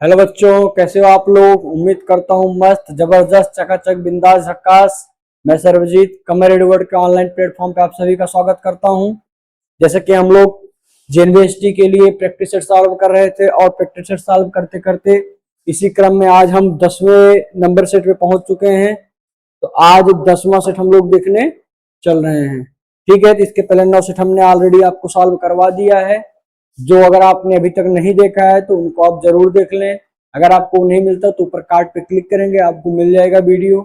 Hello बच्चों, कैसे हो आप लोग। उम्मीद करता हूँ मस्त जबरदस्त चकाचक बिंदास झक्कास। मैं सर्वजीत कमर एडवर्ड के ऑनलाइन प्लेटफॉर्म पे आप सभी का स्वागत करता हूँ। जैसे कि हम लोग जेएनवीएसटी के लिए प्रैक्टिस सेट सॉल्व कर रहे थे और प्रैक्टिस सेट सॉल्व करते करते इसी क्रम में आज हम 10वें नंबर सेट पे पहुंच चुके हैं। तो आज 10वां सेट हम लोग देखने चल रहे हैं। ठीक है, तो इसके पहले 9 सेट हमने ऑलरेडी आपको सॉल्व करवा दिया है। जो अगर आपने अभी तक नहीं देखा है तो उनको आप जरूर देख लें। अगर आपको नहीं मिलता तो ऊपर कार्ड पे क्लिक करेंगे, आपको मिल जाएगा वीडियो।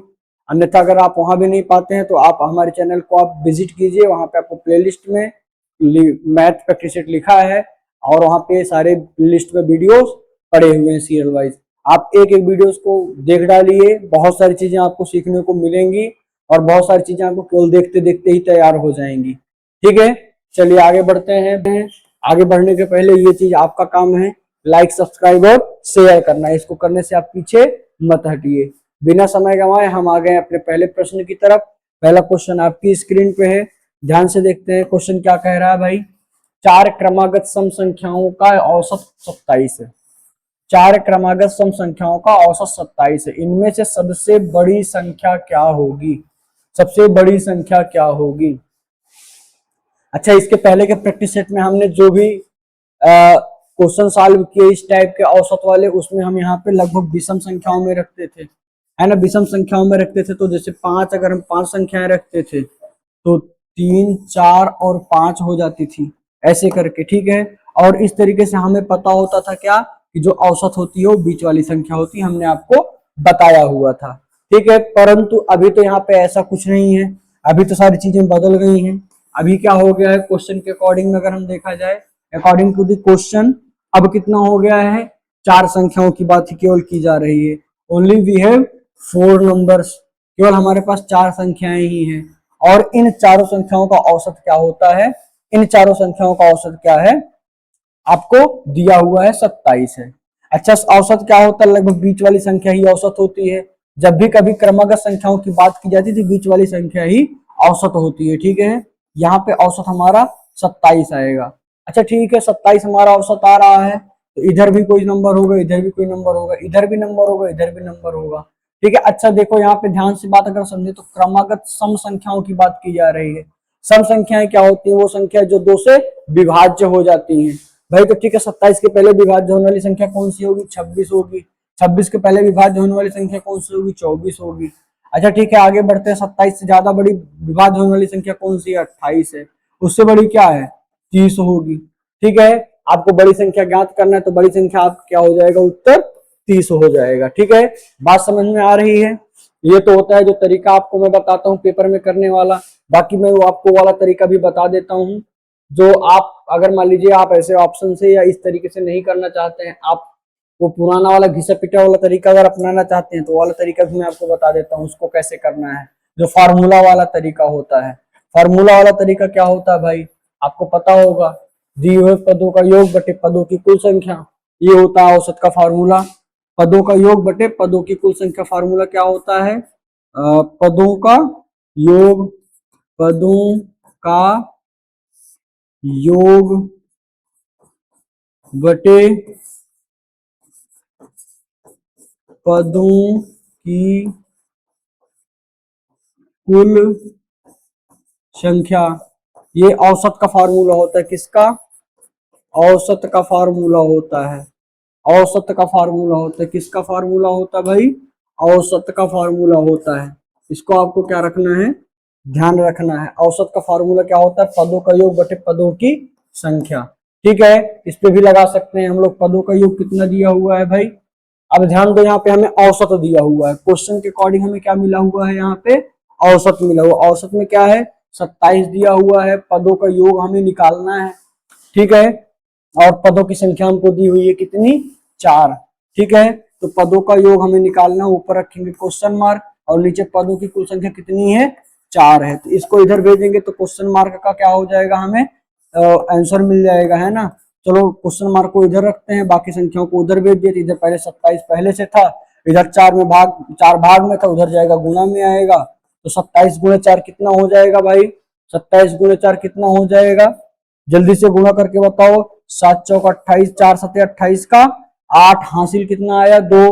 अन्यथा अगर आप वहां भी नहीं पाते हैं तो आप हमारे चैनल को आप विजिट कीजिए, वहां पे आपको प्लेलिस्ट में मैथ प्रैक्टिस सेट लिखा है और वहां पे सारे लिस्ट में वीडियोस पड़े हुए हैं सीरियल वाइज। आप एक एक वीडियोस को देख डालिए, बहुत सारी चीजें आपको सीखने को मिलेंगी और बहुत सारी चीजें आपको केवल देखते देखते ही तैयार हो जाएंगी। ठीक है, चलिए आगे बढ़ते हैं। आगे बढ़ने के पहले ये चीज आपका काम है, लाइक सब्सक्राइब और शेयर करना। इसको करने से आप पीछे मत हटिए। बिना समय गंवाए हम आ गए अपने पहले प्रश्न की तरफ। पहला क्वेश्चन आपकी स्क्रीन पे है, ध्यान से देखते हैं क्वेश्चन क्या कह रहा है भाई। चार क्रमागत सम संख्याओं का औसत 27 है। चार क्रमागत सम संख्याओं का औसत 27 है। इनमें से सबसे बड़ी संख्या क्या होगी? सबसे बड़ी संख्या क्या होगी? अच्छा, इसके पहले के प्रैक्टिस सेट में हमने जो भी क्वेश्चन सॉल्व किए इस टाइप के औसत वाले, उसमें हम यहाँ पे लगभग विषम संख्याओं में रखते थे, है ना। विषम संख्याओं में रखते थे तो जैसे 5, अगर हम 5 संख्याएं रखते थे तो 3, 4 और 5 हो जाती थी, ऐसे करके। ठीक है, और इस तरीके से हमें पता होता था क्या कि जो औसत होती है वो बीच वाली संख्या होती है, हमने आपको बताया हुआ था। ठीक है, परंतु अभी तो यहाँ पे ऐसा कुछ नहीं है, अभी तो सारी चीजें बदल गई हैं। अभी क्या हो गया है, क्वेश्चन के अकॉर्डिंग अगर हम देखा जाए, अकॉर्डिंग टू द क्वेश्चन, अब कितना हो गया है, 4 संख्याओं की बात ही केवल की जा रही है। ओनली वी हैव 4 नंबर्स, केवल हमारे पास 4 संख्याएं ही हैं। और इन चारों संख्याओं का औसत क्या होता है? इन चारों संख्याओं का औसत क्या है आपको दिया हुआ है, 27 है। अच्छा, औसत क्या होता है? लगभग बीच वाली संख्या ही औसत होती है। जब भी कभी क्रमागत संख्याओं की बात की जाती है बीच वाली संख्या ही औसत होती है। ठीक है, यहाँ पे औसत हमारा 27 आएगा। अच्छा ठीक है, 27 हमारा औसत आ रहा है तो इधर भी कोई नंबर होगा, इधर भी कोई नंबर होगा, इधर भी नंबर होगा, इधर भी नंबर होगा। ठीक है, अच्छा देखो यहाँ पे ध्यान से बात अगर समझे तो क्रमागत सम संख्याओं की बात की जा रही है। सम संख्याएं क्या होती है? वो संख्या जो 2 से विभाज्य हो जाती है भाई। तो ठीक है, 27 के पहले विभाज्य होने वाली संख्या कौन सी होगी? 26 होगी। 26 के पहले विभाज्य होने वाली संख्या कौन सी होगी? 24 होगी। अच्छा ठीक है, आगे बढ़ते हैं। 27 से ज्यादा बड़ी विभाज्य होने वाली संख्या कौन सी है? 28 है। उससे बड़ी क्या है? 30 होगी। ठीक है, आपको बड़ी संख्या ज्ञात करना है तो बड़ी संख्या आप क्या हो जाएगा? उत्तर 30 हो जाएगा। ठीक है, बात समझ में आ रही है। ये तो होता है जो तरीका आपको मैं बताता हूँ पेपर में करने वाला। बाकी मैं वो आपको वाला तरीका भी बता देता हूँ जो आप, अगर मान लीजिए आप ऐसे ऑप्शन से या इस तरीके से नहीं करना चाहते हैं, आप वो पुराना वाला घिसा पिटा वाला तरीका अगर अपनाना चाहते हैं तो वाला तरीका भी मैं आपको बता देता हूँ उसको कैसे करना है। जो फार्मूला वाला तरीका होता है, फार्मूला वाला तरीका क्या होता है भाई? आपको पता होगा, दिए हुए पदों का योग बटे पदों की कुल संख्या, ये होता है औसत का फार्मूला। पदों का योग बटे पदों की कुल संख्या, फार्मूला क्या होता है? पदों का योग, पदों का योग बटे पदों की कुल संख्या, ये औसत का फार्मूला होता है। किसका? औसत का फार्मूला होता है। औसत का फार्मूला होता है। किसका फार्मूला होता है भाई? औसत का फार्मूला होता है। इसको आपको क्या रखना है? ध्यान रखना है। औसत का फार्मूला क्या होता है? पदों का योग बटे पदों की संख्या। ठीक है, इस पे भी लगा सकते हैं हम लोग। पदों का योग कितना दिया हुआ है भाई? अब ध्यान दो, यहाँ पे हमें औसत दिया हुआ है। क्वेश्चन के अकॉर्डिंग हमें क्या मिला हुआ है? यहाँ पे औसत मिला हुआ। औसत में क्या है? 27 दिया हुआ है। पदों का योग हमें निकालना है। ठीक है, और पदों की संख्या हमको दी हुई है कितनी? 4। ठीक है, तो पदों का योग हमें निकालना, ऊपर रखेंगे क्वेश्चन मार्क और नीचे पदों की कुल संख्या कितनी है? 4 है। तो इसको इधर भेजेंगे तो क्वेश्चन मार्क का क्या हो जाएगा? हमें आंसर मिल जाएगा, है ना। चलो क्वेश्चन मार्क को इधर रखते हैं, बाकी संख्याओं को उधर भेज दिए। इधर पहले 27 पहले से था, इधर 4 भाग में था, उधर जाएगा गुणा में आएगा। तो 27 गुणे 4 कितना हो जाएगा भाई? 27 गुणे 4 कितना हो जाएगा? जल्दी से गुणा करके बताओ। 7 चौक 28, 4 सते 28 का 8 हासिल कितना आया 2,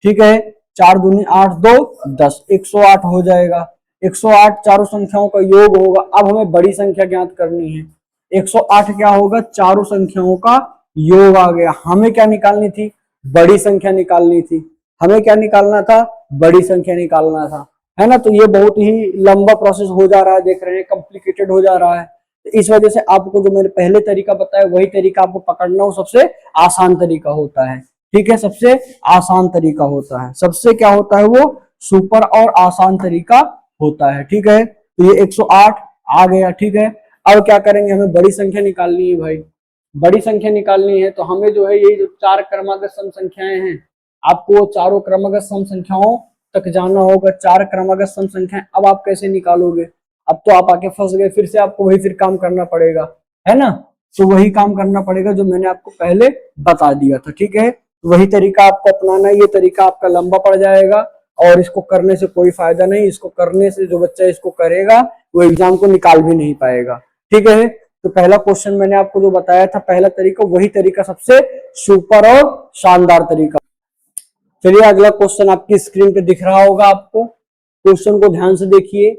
ठीक है, 4 दूनी 8 2 10, 108 हो जाएगा। 108 चारों संख्याओं का योग होगा। अब हमें बड़ी संख्या ज्ञात करनी है। 108 क्या होगा, चारों संख्याओं का योग आ गया। हमें क्या निकालनी थी, बड़ी संख्या निकालनी थी। हमें क्या निकालना था, बड़ी संख्या निकालना था, है ना। तो ये बहुत ही लंबा प्रोसेस हो जा रहा है, देख रहे हैं, कॉम्प्लिकेटेड हो जा रहा है। तो इस वजह से आपको जो मैंने पहले तरीका बताया वही तरीका आपको पकड़ना हो, सबसे आसान तरीका होता है, ठीक है, सबसे आसान तरीका होता है, सबसे क्या होता है वो सुपर और आसान तरीका होता है, ठीक है। तो ये 108 आ गया, ठीक है। अब क्या करेंगे, हमें बड़ी संख्या निकालनी है भाई, बड़ी संख्या निकालनी है। तो हमें जो है ये जो 4 क्रमागत सम संख्याएं हैं, आपको वो चारों क्रमागत सम संख्याओं तक जाना होगा। 4 क्रमागत सम संख्याएं अब आप कैसे निकालोगे, अब तो आप आके फंस गए, फिर से आपको वही फिर काम करना पड़ेगा, है ना। तो वही काम करना पड़ेगा जो मैंने आपको पहले बता दिया था, ठीक है। वही तरीका आपको अपनाना है। ये तरीका आपका लंबा पड़ जाएगा और इसको करने से कोई फायदा नहीं। इसको करने से जो बच्चा इसको करेगा वो एग्जाम को निकाल भी नहीं पाएगा, ठीक है। तो पहला क्वेश्चन मैंने आपको जो बताया था, पहला तरीका, वही तरीका सबसे सुपर और शानदार तरीका। चलिए अगला क्वेश्चन आपकी स्क्रीन पे दिख रहा होगा आपको। क्वेश्चन को ध्यान से देखिए।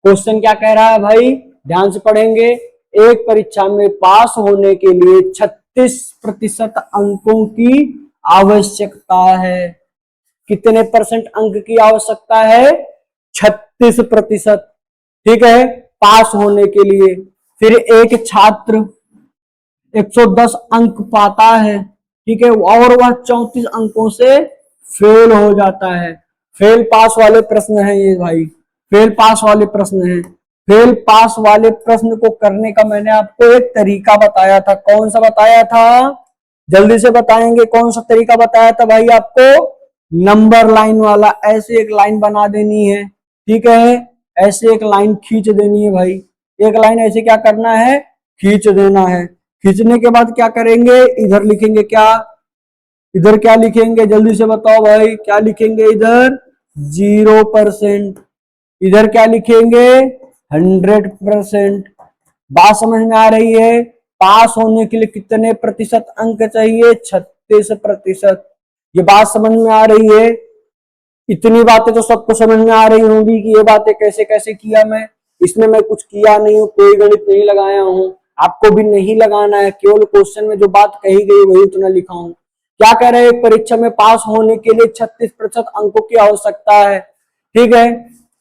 क्वेश्चन क्या कह रहा है भाई, ध्यान से पढ़ेंगे। एक परीक्षा में पास होने के लिए 36% अंकों की आवश्यकता है। कितने परसेंट अंक की आवश्यकता है, 36%, ठीक है, पास होने के लिए। फिर एक छात्र 110 अंक पाता है, ठीक है, और वह 34 अंकों से फेल हो जाता है। फेल पास वाले प्रश्न है ये भाई, फेल पास वाले प्रश्न है। फेल पास वाले प्रश्न को करने का मैंने आपको एक तरीका बताया था। कौन सा बताया था, जल्दी से बताएंगे, कौन सा तरीका बताया था भाई आपको, नंबर लाइन वाला। ऐसे एक लाइन बना देनी है, ठीक है, ऐसे एक लाइन खींच देनी है भाई। एक लाइन ऐसे क्या करना है, खींच देना है। खींचने के बाद क्या करेंगे, इधर लिखेंगे क्या, इधर क्या लिखेंगे, जल्दी से बताओ भाई, क्या लिखेंगे इधर, 0%। इधर क्या लिखेंगे, 100%। बात समझ में आ रही है। पास होने के लिए कितने प्रतिशत अंक चाहिए, 36%। ये बात समझ में आ रही है। इतनी बातें तो सबको समझ में आ रही होंगी कि ये बातें कैसे कैसे किया मैं, इसमें मैं कुछ किया नहीं हूं, कोई गणित नहीं लगाया हूं। आपको भी नहीं लगाना है, केवल क्वेश्चन में जो बात कही गई वही उतना लिखा हूं। क्या कह रहे हैं, परीक्षा में पास होने के लिए 36% अंकों की आवश्यकता है, ठीक है।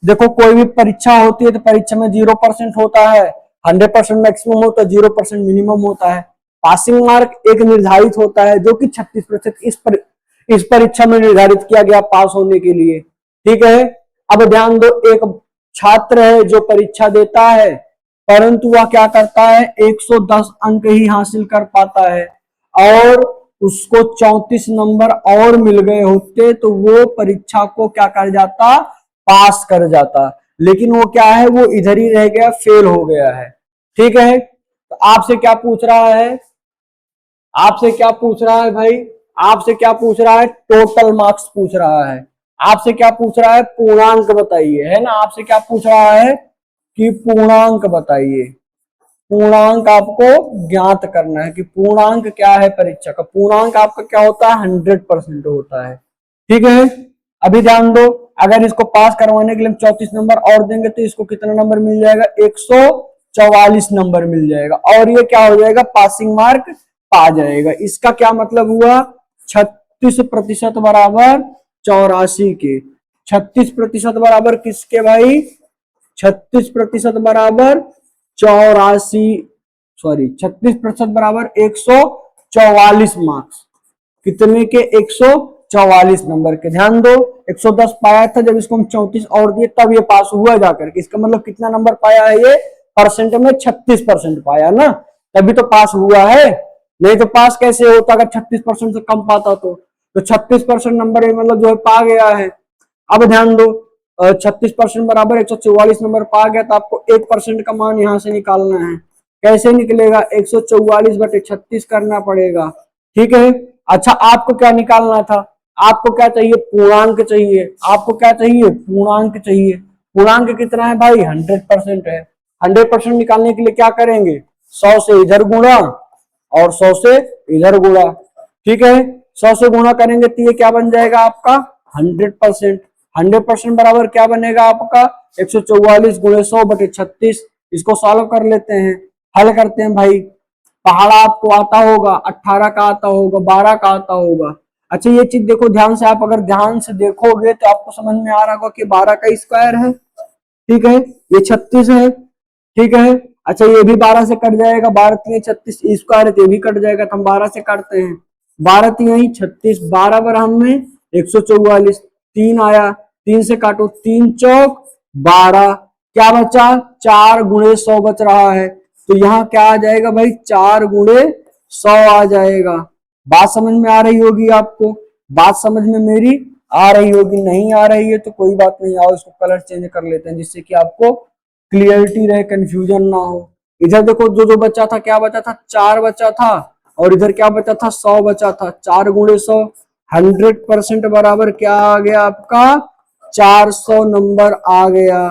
देखो कोई भी परीक्षा होती है तो परीक्षा में 0% होता है, 100% मैक्सिमम होता है, 0% मिनिमम होता है। पासिंग मार्क एक निर्धारित होता है जो कि 36% इस परीक्षा में निर्धारित किया गया पास होने के लिए, ठीक है। अब ध्यान दो, एक छात्र है जो परीक्षा देता है, परंतु वह क्या करता है, 110 अंक ही हासिल कर पाता है और उसको 34 नंबर और मिल गए होते तो वो परीक्षा को क्या कर जाता, पास कर जाता। लेकिन वो क्या है, वो इधर ही रह गया, फेल हो गया है, ठीक है। तो आपसे क्या पूछ रहा है, आपसे क्या पूछ रहा है भाई, आपसे क्या पूछ रहा है, टोटल मार्क्स पूछ रहा है। आपसे क्या पूछ रहा है, पूर्णांक बताइए, है ना। आपसे क्या पूछ रहा है कि पूर्णांक बताइए। पूर्णांक आपको ज्ञात करना है कि पूर्णांक क्या है परीक्षा का। पूर्णांक आपका क्या होता है, 100% होता है, ठीक है। अभी ध्यान दो, अगर इसको पास करवाने के लिए 34 नंबर और देंगे तो इसको कितना नंबर मिल जाएगा, 144 नंबर मिल जाएगा और ये क्या हो जाएगा, पासिंग मार्क पा जाएगा। इसका क्या मतलब हुआ, 36% बराबर 84 के। 36% बराबर किसके भाई, 36% बराबर 84, सॉरी 36% बराबर 144 मार्क्स। कितने के, 144 नंबर के। ध्यान दो, 110 पाया था, जब इसको हम 34 और दिए तब ये पास हुआ जाकर के। इसका मतलब कितना नंबर पाया है ये, परसेंट में 36% पाया ना, तभी तो पास हुआ है। नहीं तो पास कैसे होता अगर 36% से कम पाता तो 36% नंबर मतलब जो है पा गया है। अब ध्यान दो, 36% बराबर 144 नंबर पा गया तो आपको 1% का मान यहां से निकालना है। कैसे निकलेगा, 144/36 करना पड़ेगा, ठीक है। अच्छा आपको क्या निकालना था, आपको क्या चाहिए, पूर्णांक चाहिए। आपको क्या चाहिए, पूर्णांक चाहिए। पूर्णांक कितना है भाई, 100% है। 100% निकालने के लिए क्या करेंगे, 100 से इधर गुणा और 100 से इधर गुणा, ठीक है। 100 से गुणा करेंगे तो ये क्या बन जाएगा आपका 100%। 100% बराबर क्या बनेगा आपका 144 गुणे 100 बटे 36। इसको सॉल्व कर लेते हैं, हल करते हैं भाई। पहाड़ा आपको आता होगा, 18 का आता होगा, 12 का आता होगा। अच्छा ये चीज देखो ध्यान से, आप अगर ध्यान से देखोगे तो आपको समझ में आ रहा होगा कि 12 का स्क्वायर है, ठीक है, ये 36 है, ठीक है। अच्छा ये भी 12 से कट जाएगा, 12 3 36 स्क्वायर है तो ये भी कट जाएगा, तो हम 12 से काटते हैं। 12 3 36, 12 बराबर में 144, 3 आया, 3 से काटो, 3 चौक 12, क्या बचा 4 गुणे 100 बच रहा है, तो यहाँ क्या आ जाएगा भाई 4 गुणे 100 आ जाएगा। बात समझ में आ रही होगी आपको, बात समझ में मेरी आ रही होगी, नहीं आ रही है तो कोई बात नहीं, आओ इसको कलर चेंज कर लेते हैं जिससे कि आपको क्लियरिटी रहे, कंफ्यूजन ना हो। इधर देखो जो जो बचा था, क्या बचा था 4 बचा था, और इधर क्या बचा था 100 बचा था, 4 गुणे 100 100% बराबर क्या आ गया आपका 400 नंबर आ गया।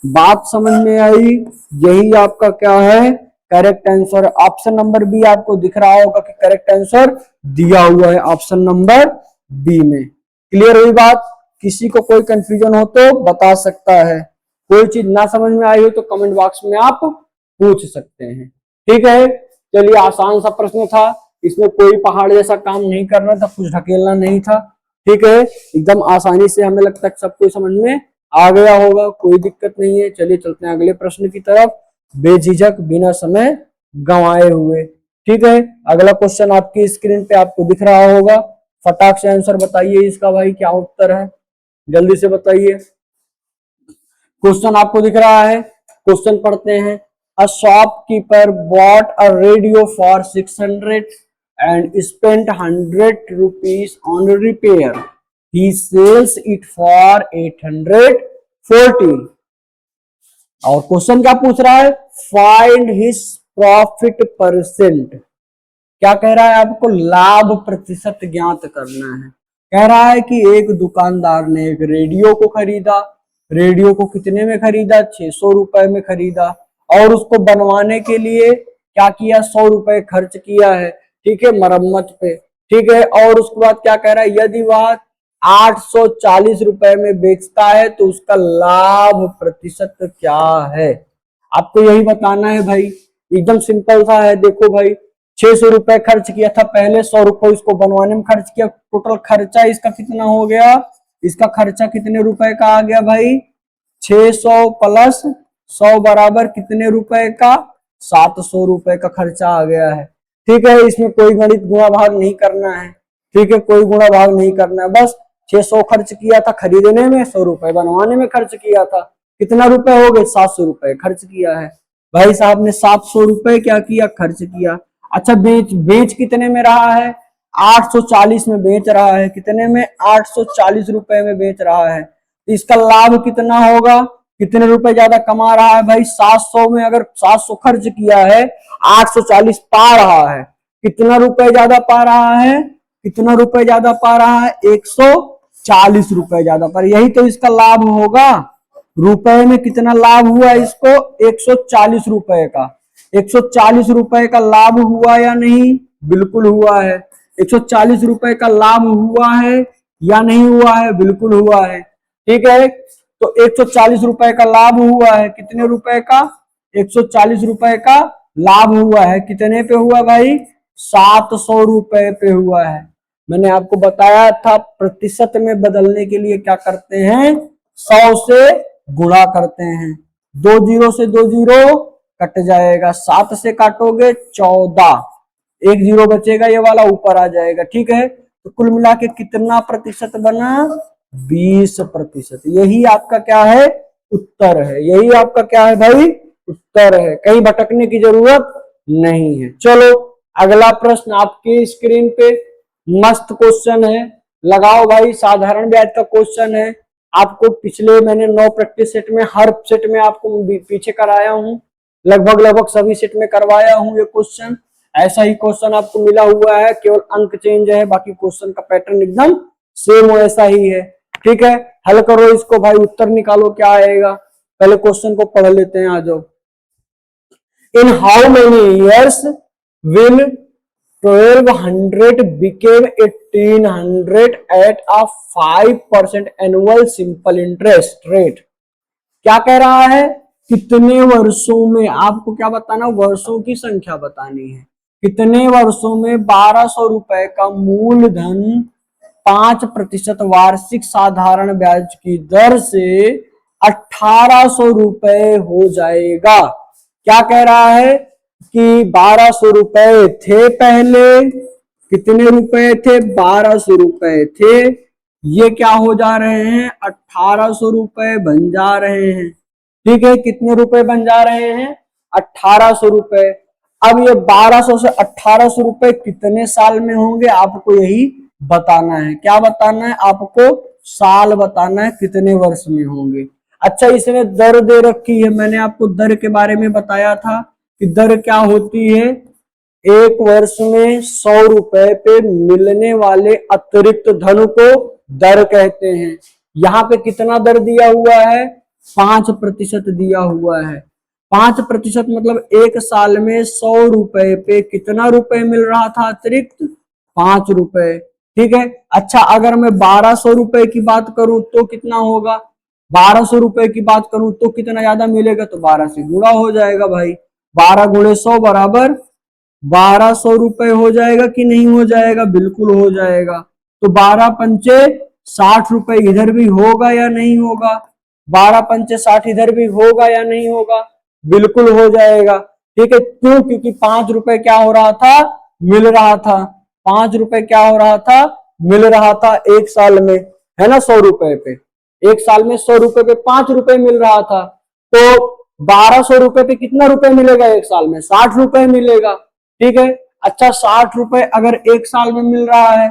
बात समझ में आई, यही आपका क्या है correct answer. Option number B आपको दिख रहा होगा कि करेक्ट आंसर दिया हुआ है ऑप्शन नंबर बी में। क्लियर हुई बात, किसी को कोई कंफ्यूजन हो तो बता सकता है, कोई चीज ना समझ में आई हो तो कमेंट बॉक्स में आप पूछ सकते हैं, ठीक है। चलिए आसान सा प्रश्न था, इसमें कोई पहाड़ जैसा काम नहीं करना था, कुछ ढकेलना नहीं था, ठीक है, एकदम आसानी से हमें लगता है सबको समझ में आ गया होगा, कोई दिक्कत नहीं है। चलिए चलते हैं अगले प्रश्न की तरफ, बेझिझक बिना समय गंवाए हुए, ठीक है। अगला क्वेश्चन आपकी स्क्रीन पे आपको दिख रहा होगा, फटाक से आंसर बताइए इसका भाई, क्या उत्तर है जल्दी से बताइए। क्वेश्चन आपको दिख रहा है, क्वेश्चन पढ़ते हैं। A shopkeeper bought a radio for 600 and spent 100 rupees on repair. He sells it for 840. और क्वेश्चन क्या पूछ रहा है, फाइंड हिज प्रॉफिट परसेंट। क्या कह रहा है, आपको लाभ प्रतिशत ज्ञात करना है। कह रहा है कि एक दुकानदार ने एक रेडियो को खरीदा, रेडियो को कितने में खरीदा 600 रुपए में खरीदा, और उसको बनवाने के लिए क्या किया 100 रुपए खर्च किया है, ठीक है, मरम्मत पे, ठीक है। और उसके बाद क्या कह रहा है, यदि वह 840 रुपए में बेचता है तो उसका लाभ प्रतिशत क्या है। आपको यही बताना है भाई, एकदम सिंपल सा है। देखो भाई 600 रुपए खर्च किया था पहले, 100 रुपए इसको बनवाने में खर्च किया, टोटल खर्चा इसका कितना हो गया, इसका खर्चा कितने रुपए का आ गया भाई 600 प्लस 100 बराबर कितने रुपए का 700 रुपए का खर्चा आ गया है, ठीक है। इसमें कोई गणित गुणा भाग नहीं करना है, ठीक है, कोई गुणा भाग नहीं करना है, बस 600 खर्च किया था खरीदने में, 100 रुपए बनवाने में खर्च किया था, कितना रुपए हो गए 700 रुपए खर्च किया है। भाई साहब ने 700 रुपए क्या किया खर्च किया। अच्छा बेच बेच कितने में रहा है 840 में बेच रहा है, कितने में 840 रुपए में बेच रहा है, तो इसका लाभ कितना होगा, कितने रुपए ज्यादा कमा रहा है भाई 700 में, अगर 700 खर्च किया है 840 पा रहा है, कितना रुपए ज्यादा पा रहा है, कितना रुपए ज्यादा पा रहा है 140 रुपए ज्यादा पर, यही तो इसका लाभ होगा। रुपए में कितना लाभ हुआ इसको 140 रुपए का, 140 रुपए का लाभ हुआ या नहीं, बिल्कुल हुआ है। 140 रुपए का लाभ हुआ है या नहीं हुआ है, बिल्कुल हुआ है, ठीक है। तो 140 रुपए का लाभ हुआ है, कितने रुपए का 140 रुपए का लाभ हुआ है, कितने पे हुआ भाई 700 रुपए पे हुआ है। मैंने आपको बताया था प्रतिशत में बदलने के लिए क्या करते हैं 100 से गुणा करते हैं, 2 जीरो से 2 जीरो कट जाएगा, 7 से काटोगे 14, 1 जीरो बचेगा ये वाला ऊपर आ जाएगा, ठीक है। तो कुल मिला के कितना प्रतिशत बना 20%। यही आपका क्या है उत्तर है, यही आपका क्या है भाई उत्तर है, कहीं भटकने की जरूरत नहीं है। चलो अगला प्रश्न आपकी स्क्रीन पे मस्त क्वेश्चन है, लगाओ भाई, साधारण ब्याज का क्वेश्चन है। आपको पिछले मैंने 9 प्रैक्टिस सेट में हर सेट में आपको पीछे कराया हूं, लगभग लगभग सभी सेट में करवाया हूं ये क्वेश्चन। ऐसा ही क्वेश्चन आपको मिला हुआ है, केवल अंक चेंज है, बाकी क्वेश्चन का पैटर्न एकदम सेम वैसा ही है, ठीक है। हल करो इसको भाई, उत्तर निकालो क्या आएगा, पहले क्वेश्चन को पढ़ लेते हैं, आ जाओ। In how many years will 1200 became 1800 at a 5% annual simple interest rate। क्या कह रहा है, कितने वर्षों में, आपको क्या बताना, वर्षों की संख्या बतानी है, कितने वर्षों में 1200 रुपए का मूलधन 5% वार्षिक साधारण ब्याज की दर से 1800 रुपए हो जाएगा। क्या कह रहा है कि 1200 रुपए थे पहले, कितने रुपए थे, 1200 रुपए थे, ये क्या हो जा रहे हैं, 1800 रुपए बन जा रहे हैं। ठीक है, कितने रुपए बन जा रहे हैं, 1800 रुपए। अब ये 1200 से 1800 रुपए कितने साल में होंगे, आपको यही बताना है। क्या बताना है आपको, साल बताना है, कितने वर्ष में होंगे। अच्छा, इसमें दर दे रखी है, मैंने आपको दर के बारे में बताया था कि दर क्या होती है, एक वर्ष में 100 रुपए पे मिलने वाले अतिरिक्त धन को दर कहते हैं। यहाँ पे कितना दर दिया हुआ है, 5% दिया हुआ है। 5% मतलब एक साल में 100 रुपए पे कितना रुपए मिल रहा था अतिरिक्त, 5 रुपए। ठीक है, अच्छा अगर मैं 1200 रुपए की बात करूं तो कितना होगा, 1200 रुपए की बात करूं तो कितना ज्यादा मिलेगा, तो 12 से गुणा हो जाएगा भाई, 12 गुणे 100 बराबर 1200 रुपए हो जाएगा कि नहीं हो जाएगा, बिल्कुल हो जाएगा। तो 12 पंचे 60 रुपए इधर भी होगा या नहीं होगा, 12 पंचे 60 इधर भी होगा या नहीं होगा, बिल्कुल हो जाएगा। ठीक है, क्यों, क्योंकि 5 रुपए क्या हो रहा था, मिल रहा था, 5 रुपए क्या हो रहा था, मिल रहा था एक साल में, है ना, 100 रुपए पे, एक साल में 100 रुपए पे 5 रुपए मिल रहा था। तो 1200 रुपए पे कितना रुपए मिलेगा एक साल में, 60 रुपए मिलेगा। ठीक है, अच्छा 60 रुपए अगर एक साल में मिल रहा है,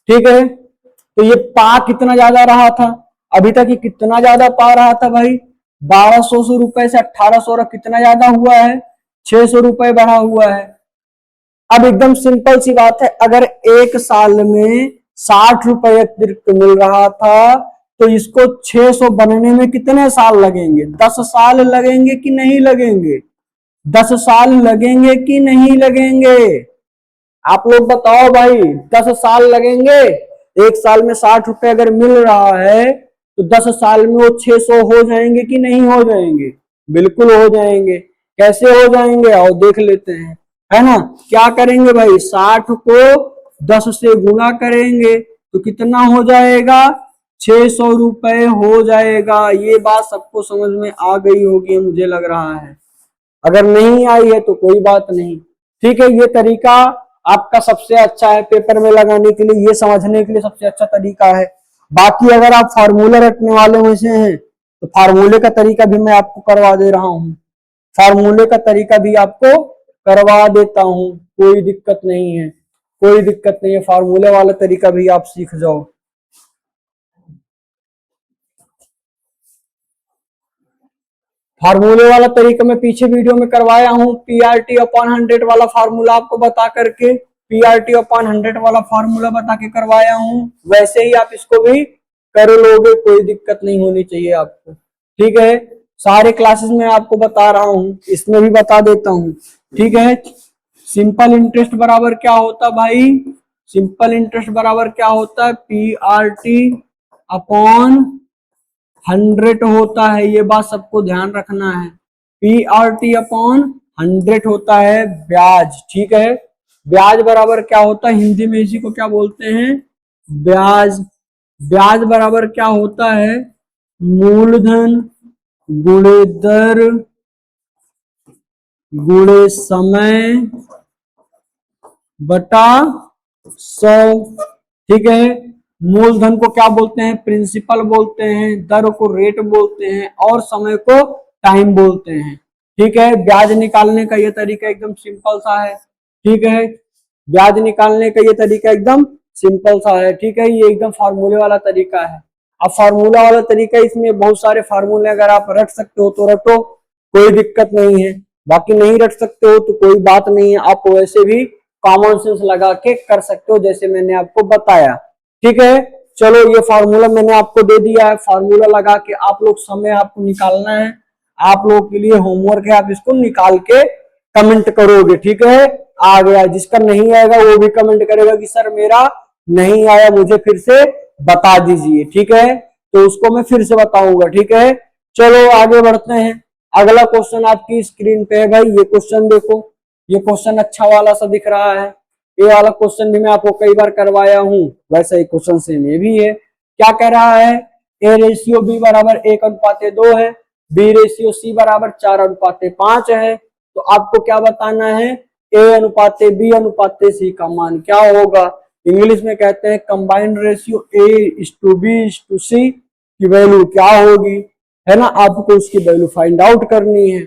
ठीक है, तो ये पा कितना ज्यादा रहा था, अभी तक ये कितना ज्यादा पा रहा था भाई, 1200 रुपए से 1800 कितना ज्यादा हुआ है, 600 रुपए बढ़ा हुआ है। अब एकदम सिंपल सी बात है, अगर एक साल में 60 रुपए अतिरिक्त मिल रहा था तो इसको 600 बनने में कितने साल लगेंगे, 10 साल लगेंगे कि नहीं लगेंगे, 10 साल लगेंगे कि नहीं लगेंगे, आप लोग बताओ भाई, 10 साल लगेंगे। एक साल में 60 रुपए अगर मिल रहा है तो 10 साल में वो 600 हो जाएंगे कि नहीं हो जाएंगे, बिल्कुल हो जाएंगे। कैसे हो जाएंगे और देख लेते हैं, है ना। क्या करेंगे भाई, 60 को 10 से गुणा करेंगे तो कितना हो जाएगा, 600 रुपए हो जाएगा। ये बात सबको समझ में आ गई होगी मुझे लग रहा है, अगर नहीं आई है तो कोई बात नहीं। ठीक है, ये तरीका आपका सबसे अच्छा है पेपर में लगाने के लिए, ये समझने के लिए सबसे अच्छा तरीका है। बाकी अगर आप फार्मूला रटने वाले में से हैं तो फार्मूले का तरीका भी मैं आपको करवा दे रहा हूँ, फार्मूले का तरीका भी आपको करवा देता हूँ, कोई दिक्कत नहीं है, कोई दिक्कत नहीं है, फार्मूले वाला तरीका भी आप सीख जाओ। फार्मूले वाला तरीका मैं पीछे वीडियो में करवाया हूं, पीआरटी अपॉन 100 वाला फार्मूला आपको बता करके, पीआरटी अपॉन 100 वाला फार्मूला बता के करवाया हूं, वैसे ही आप इसको भी कर लोगे, कोई दिक्कत नहीं होनी चाहिए आपको। ठीक है, सारे क्लासेस में आपको बता रहा हूं, इसमें भी बता देता हूं। ठीक है, सिंपल इंटरेस्ट बराबर क्या होता भाई, सिंपल इंटरेस्ट बराबर क्या होता है, पीआरटी अपॉन 100 होता है, ये बात सबको ध्यान रखना है, पीआरटी अपॉन 100 होता है ब्याज। ठीक है, ब्याज बराबर क्या होता है, हिंदी में इसी को क्या बोलते हैं, ब्याज। ब्याज बराबर क्या होता है, मूलधन गुणे दर गुणे समय बटा 100। ठीक है, मूलधन को क्या बोलते हैं, प्रिंसिपल बोलते हैं, दर को रेट बोलते हैं और समय को टाइम बोलते हैं। ठीक है, ब्याज निकालने का ये तरीका एकदम सिंपल सा है। ठीक है, ब्याज निकालने का ये तरीका एकदम सिंपल सा है। ठीक है, ये एकदम फार्मूले वाला तरीका है। अब फार्मूला वाला तरीका, इसमें बहुत सारे फार्मूले अगर आप रट सकते हो तो रटो, कोई दिक्कत नहीं है, बाकी नहीं रट सकते हो तो कोई बात नहीं है, आप वैसे भी कॉमन सेंस लगा के कर सकते हो जैसे मैंने आपको बताया। ठीक है, चलो ये फार्मूला मैंने आपको दे दिया है, फार्मूला लगा के आप लोग समय आपको निकालना है, आप लोगों के लिए होमवर्क है, आप इसको निकाल के कमेंट करोगे। ठीक है, आ गया। जिसका नहीं आएगा वो भी कमेंट करेगा कि सर मेरा नहीं आया, मुझे फिर से बता दीजिए। ठीक है, तो उसको मैं फिर से बताऊंगा। ठीक है, चलो आगे बढ़ते हैं। अगला क्वेश्चन आपकी स्क्रीन पे है भाई, ये क्वेश्चन देखो। ये क्वेश्चन अच्छा वाला सा दिख रहा है। ये वाला क्वेश्चन भी मैं आपको कई बार करवाया हूं, वैसा ही क्वेश्चन सेम ये भी है। क्या कह रहा है, ए रेशियो बी बराबर 1:2 है, बी रेशियो सी बराबर 4:5 है। तो आपको क्या बताना है, ए अनुपाते बी अनुपाते सी का मान क्या होगा। इंग्लिश में कहते हैं combined ratio A is to B is to C की वैल्यू क्या होगी, है ना। आपको उसकी वैल्यू फाइंड आउट करनी है।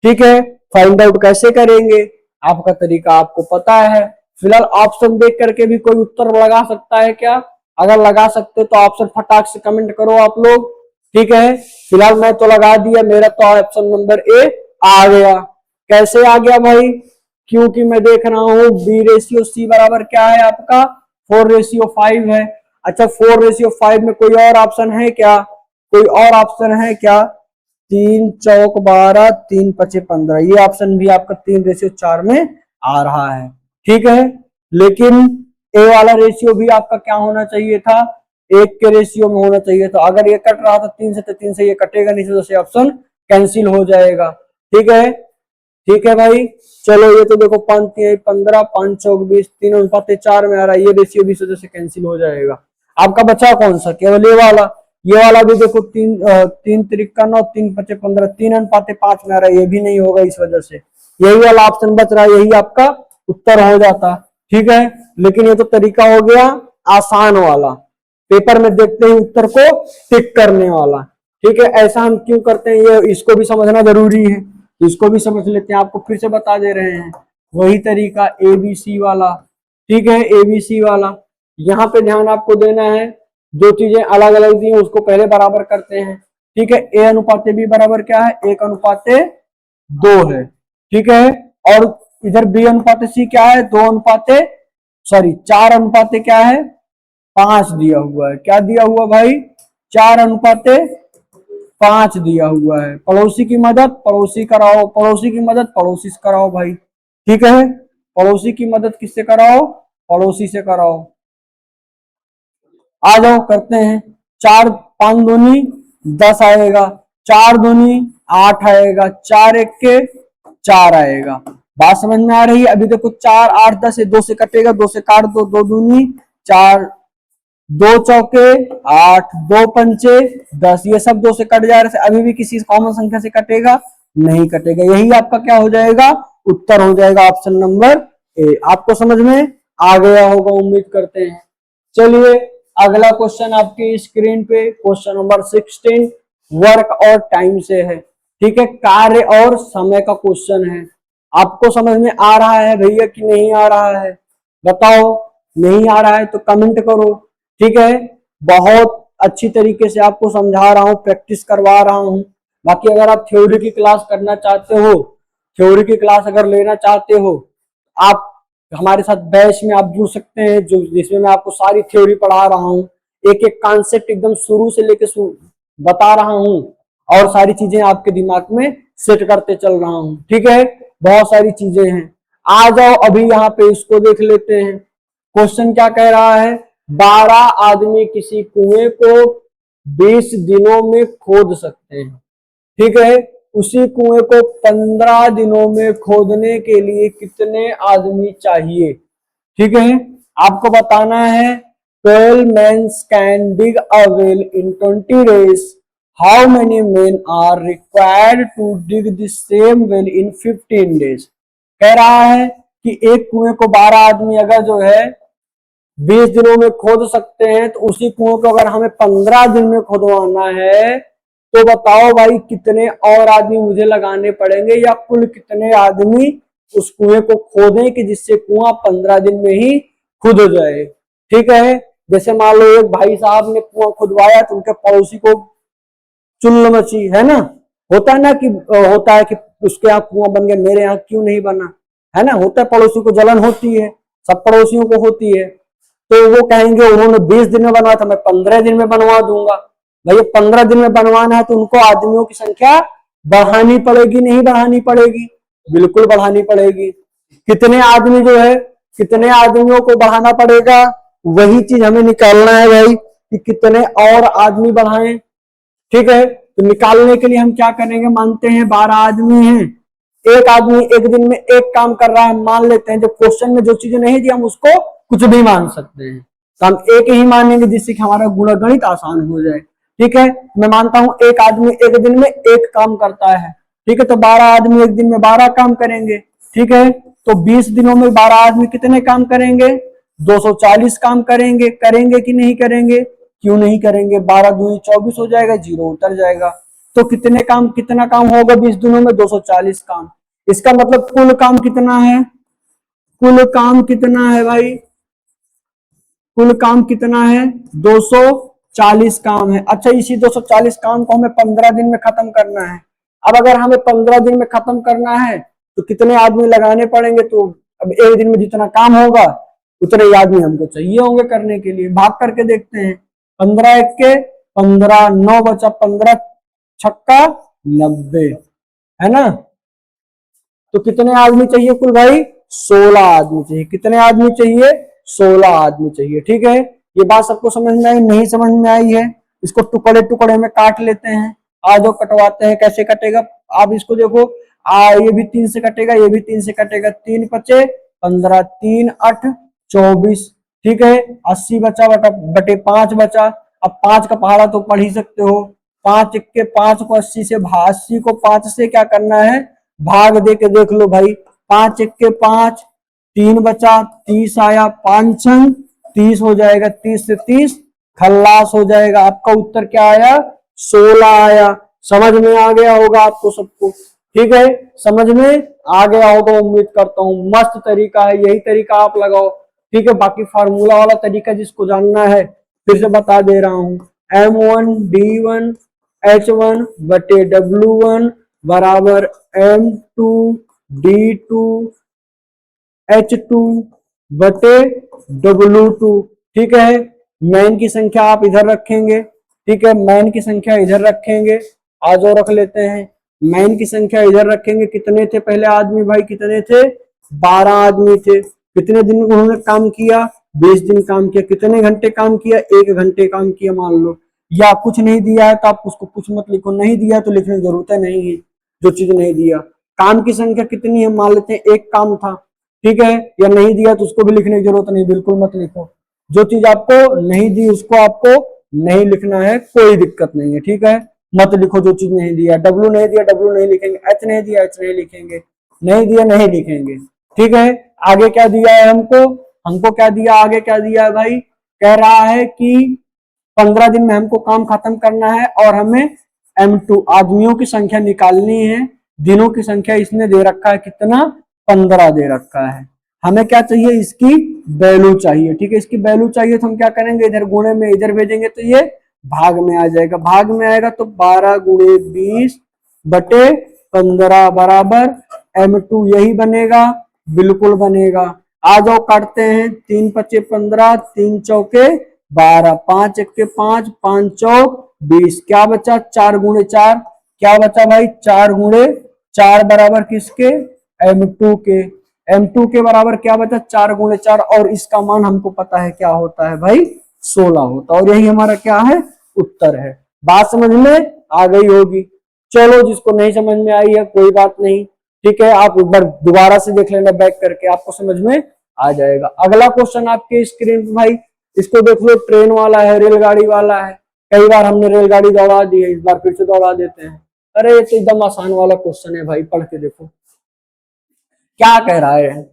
ठीक है, फाइंड आउट कैसे करेंगे, आपका तरीका आपको पता है। फिलहाल ऑप्शन देख करके भी कोई उत्तर लगा सकता है क्या, अगर लगा सकते तो ऑप्शन फटाक से कमेंट करो आप लोग। ठीक है, फिलहाल मैं तो लगा दिया, मेरा तो ऑप्शन नंबर ए आ गया। कैसे आ गया भाई, क्योंकि मैं देख रहा हूं बी रेशियो सी बराबर क्या है आपका 4:5 है। अच्छा 4:5 में कोई और ऑप्शन है क्या, कोई और ऑप्शन है क्या, 3 चौक 12 3 पचे 15, ये ऑप्शन भी आपका 3:4 में आ रहा है। ठीक है, लेकिन ए वाला रेशियो भी आपका क्या होना चाहिए था, 1 के रेशियो में होना चाहिए था। अगर ये कट रहा था 3 से तो 3 से ये कटेगा नहीं, तो ऑप्शन कैंसिल हो जाएगा। ठीक है, ठीक है भाई, चलो ये तो देखो 5 15 5 चौक 20 3:4 में आ रहा है, ये रेशियो भी से कैंसिल हो जाएगा। आपका बचा कौन सा, केवल ये वाला भी देखो 3 त्रिका 9 3 पचे 15 3:5 में आ रहा है, ये भी नहीं होगा। इस वजह से यही वाला ऑप्शन बच रहा है, यही आपका उत्तर हो जाता। ठीक है, लेकिन ये तो तरीका हो गया आसान वाला, पेपर में देखते ही उत्तर को टिक करने वाला। ठीक है, ऐसा हम क्यों करते हैं, ये इसको भी समझना जरूरी है, इसको भी समझ लेते हैं। आपको फिर से बता दे रहे हैं वही तरीका ABC वाला। ठीक है, ABC वाला, यहाँ पे ध्यान आपको देना है, जो चीजें अलग अलग दी हैं उसको पहले बराबर करते हैं। ठीक है, ए अनुपाते बी बराबर क्या है, 1:2 है। ठीक है, और इधर बी अनुपाते सी क्या है, 4 अनुपाते क्या है 5 दिया हुआ है। क्या दिया हुआ भाई, 4:5 दिया हुआ है। पड़ोसी की मदद पड़ोसी कराओ, पड़ोसी की मदद पड़ोसी से कराओ भाई। ठीक है, पड़ोसी की मदद किससे कराओ, पड़ोसी से कराओ। आ जाओ करते हैं, 4 5 दूनी 10 आएगा, 4 दूनी 8 आएगा, 4 एक के 4 आएगा। बात समझ में आ रही है। अभी देखो 4 8 10 2 से कटेगा, 2 से काट दो, 2 दूनी 4 2 चौके 8 2 पंचे 10, ये सब 2 से कट जा रहे, अभी भी किसी कॉमन संख्या से कटेगा नहीं कटेगा, यही आपका क्या हो जाएगा, उत्तर हो जाएगा ऑप्शन नंबर ए। आपको समझ में आ गया होगा उम्मीद करते हैं। चलिए अगला क्वेश्चन आपकी स्क्रीन पे क्वेश्चन नंबर 16 वर्क और टाइम से है। ठीक है, कार्य और समय का क्वेश्चन है। आपको समझ में आ रहा है भैया कि नहीं आ रहा है, बताओ। नहीं आ रहा है तो कमेंट करो। ठीक है, बहुत अच्छी तरीके से आपको समझा रहा हूं, प्रैक्टिस करवा रहा हूं। बाकी अगर आप थ्योरी की क्लास करना चाहते हो, थ्योरी की क्लास अगर लेना चाहते हो, आप हमारे साथ बैच में आप जुड़ सकते हैं, जो जिसमें मैं आपको सारी थ्योरी पढ़ा रहा हूँ, एक एक कॉन्सेप्ट एकदम शुरू से लेके बता रहा हूँ, और सारी चीजें आपके दिमाग में सेट करते चल रहा हूँ। ठीक है, बहुत सारी चीजें हैं। आ जाओ अभी यहाँ पे इसको देख लेते हैं। क्वेश्चन क्या कह रहा है, 12 आदमी किसी कुएं को 20 दिनों में खोद सकते हैं। ठीक है, उसी कुएं को 15 दिनों में खोदने के लिए कितने आदमी चाहिए। ठीक है, आपको बताना है 12 men can dig a well in 20 days. How many men are required to dig the same well in 15 days? कह रहा है कि एक कुएं को 12 आदमी अगर जो है 20 दिनों में खोद सकते हैं, तो उसी कुएं को अगर हमें 15 दिन में खोदवाना है, तो बताओ भाई कितने और आदमी मुझे लगाने पड़ेंगे, या कुल कितने आदमी उस कुएं को खोदें कि जिससे कुआं 15 दिन में ही खुद जाए। ठीक है, जैसे मान लो एक भाई साहब ने कुआं खुदवाया, तो उनके पड़ोसी को चुल मची, है ना। होता है ना कि होता है कि उसके यहाँ कुआं बन गया, मेरे यहाँ क्यों नहीं बना, है ना। होता है, पड़ोसी को जलन होती है, सब पड़ोसियों को होती है। तो वो कहेंगे उन्होंने 20 दिन में बनवाया था, मैं 15 दिन में बनवा दूंगा। भाई 15 दिन में बनवाना है तो उनको आदमियों की संख्या बढ़ानी पड़ेगी, नहीं बढ़ानी पड़ेगी, बिल्कुल बढ़ानी पड़ेगी। कितने आदमी जो है, कितने आदमियों को बढ़ाना पड़ेगा, वही चीज हमें निकालना है भाई कि कितने और आदमी बढ़ाएं। ठीक है, तो निकालने के लिए हम क्या करेंगे, मानते हैं 12 आदमी हैं, एक आदमी एक दिन में एक काम कर रहा है, मान लेते हैं। जो क्वेश्चन में जो चीजें नहीं दी हम उसको कुछ भी मान सकते हैं, तो हम एक ही मानेंगे जिससे कि हमारा गुणगणित आसान हो जाए। ठीक है, मैं मानता हूं एक आदमी एक दिन में एक काम करता है। ठीक है, तो 12 आदमी एक दिन में 12 काम करेंगे। ठीक है, तो 20 दिनों में 12 आदमी कितने काम करेंगे, 240 काम करेंगे। करेंगे कि नहीं करेंगे, क्यों नहीं करेंगे, 12 दूनी 24 हो जाएगा, जीरो उतर जाएगा। तो कितने काम, कितना काम होगा 20 दिनों में, 240 काम। इसका मतलब कुल काम कितना है, कुल काम कितना है भाई, कुल काम कितना है, 240 काम है। अच्छा, इसी 240 काम को हमें 15 दिन में खत्म करना है। अब अगर हमें 15 दिन में खत्म करना है तो कितने आदमी लगाने पड़ेंगे, तो अब एक दिन में जितना काम होगा उतने ही आदमी हमको चाहिए होंगे करने के लिए। भाग करके देखते हैं, 15 एक के 15, 9 बचा, 15 छक्का 90, है ना। तो कितने आदमी चाहिए कुल भाई, 16 आदमी चाहिए। कितने आदमी चाहिए, 16 आदमी चाहिए। ठीक है, ये बात सबको समझ में आई, नहीं समझ में आई है, इसको टुकड़े टुकड़े में काट लेते हैं। आज जो कटवाते हैं, कैसे कटेगा आप इसको देखो। ये भी 3 से कटेगा, ये भी 3 से कटेगा, 3 पचे 15, 3 8 24। ठीक है, 80 बचा बटे 5 बचा। अब 5 का पहाड़ा तो पढ़ ही सकते हो, 5 के 5 को 80 से 80 को 5 से क्या करना है, भाग दे के देख लो भाई। 5 एक के 5, 3 बचा, 30 आया, 5 छंग 30 हो जाएगा, 30 से 30 खल्लास हो जाएगा। आपका उत्तर क्या आया, 16 आया। समझ में आ गया होगा आपको सबको। ठीक है, समझ में आ गया होगा, उम्मीद करता हूं। मस्त तरीका है, यही तरीका आप लगाओ। ठीक है, बाकी फार्मूला वाला तरीका जिसको जानना है फिर से बता दे रहा हूं, M1 D1 H1 बटे W1 बराबर M2 D2 H2 बटे W2। ठीक है, मैन की संख्या आप इधर रखेंगे। ठीक है, मैन की संख्या इधर रखेंगे, आज और रख लेते हैं। मैन की संख्या इधर रखेंगे। कितने थे पहले आदमी भाई, कितने थे, 12 आदमी थे। कितने दिन उन्होंने काम किया, 20 दिन काम किया। कितने घंटे काम किया, 1 घंटे काम किया मान लो। या कुछ नहीं दिया है तो आप उसको कुछ मत लिखो, नहीं दिया तो लिखने की जरूरत नहीं है जो चीज नहीं दिया। काम की संख्या कितनी है, मान लेते हैं 1 काम था। ठीक है, या नहीं दिया तो उसको भी लिखने की जरूरत नहीं, बिल्कुल मत लिखो। जो चीज आपको नहीं दी उसको आपको नहीं लिखना है, कोई दिक्कत नहीं है। ठीक है, मत लिखो जो चीज नहीं दिया। डब्ल्यू नहीं दिया, डब्ल्यू नहीं लिखेंगे। एच नहीं दिया, एच नहीं लिखेंगे। नहीं दिया, नहीं लिखेंगे। ठीक है, आगे क्या दिया है हमको, हमको क्या दिया, आगे क्या दिया है भाई, कह रहा है कि 15 दिन में हमको काम खत्म करना है और हमें M2 आदमियों की संख्या निकालनी है। दिनों की संख्या इसने दे रखा है कितना, 15 दे रखा है। हमें क्या चाहिए, इसकी वैल्यू चाहिए। ठीक है, इसकी वैल्यू चाहिए तो हम क्या करेंगे, इधर गुणे में इधर भेजेंगे तो ये भाग में आ जाएगा। भाग में आएगा तो 12 गुणे 20 बटे 15 बराबर M2 यही बनेगा, बिल्कुल बनेगा। आ जाओ काटते हैं, 3 पचे 15, 3 चौके 12, 5 एक के 5, 5 चौक 20। क्या बचा, 4 गुणे 4, क्या बचा भाई, 4 गुणे 4 बराबर किसके, M2 के। M2 के बराबर क्या बचा, 4 गुणे 4, और इसका मान हमको पता है क्या होता है भाई, 16 होता है। और यही हमारा क्या है, उत्तर है। बात समझ में आ गई होगी। चलो, जिसको नहीं समझ में आई है कोई बात नहीं। ठीक है, आप एक बार दोबारा से देख लेना बैक करके, आपको समझ में आ जाएगा। अगला क्वेश्चन आपके स्क्रीन पे भाई, इसको देख लो, ट्रेन वाला है, रेलगाड़ी वाला है। कई बार हमने रेलगाड़ी दौड़ा दी है, इस बार फिर से दौड़ा देते हैं। अरे ये तो एकदम आसान वाला क्वेश्चन है भाई, पढ़ के देखो क्या कह रहा है।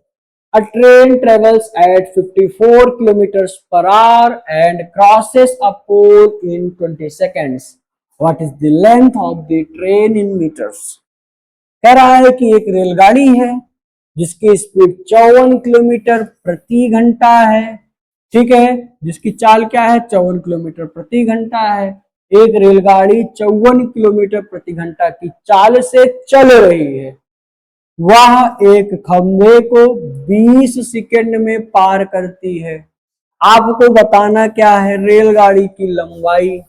A train travels at 54 kilometers per hour and crosses a pole in 20 seconds. What is the length of the train in meters? कह रहा है कि एक रेलगाड़ी है जिसकी स्पीड 54 किलोमीटर प्रति घंटा है। ठीक है, जिसकी चाल क्या है, 54 किलोमीटर प्रति घंटा है। एक रेलगाड़ी 54 किलोमीटर प्रति घंटा की चाल से चल रही है। वह एक खंभे को 20 सेकंड में पार करती है। आपको बताना क्या है, रेलगाड़ी की लंबाई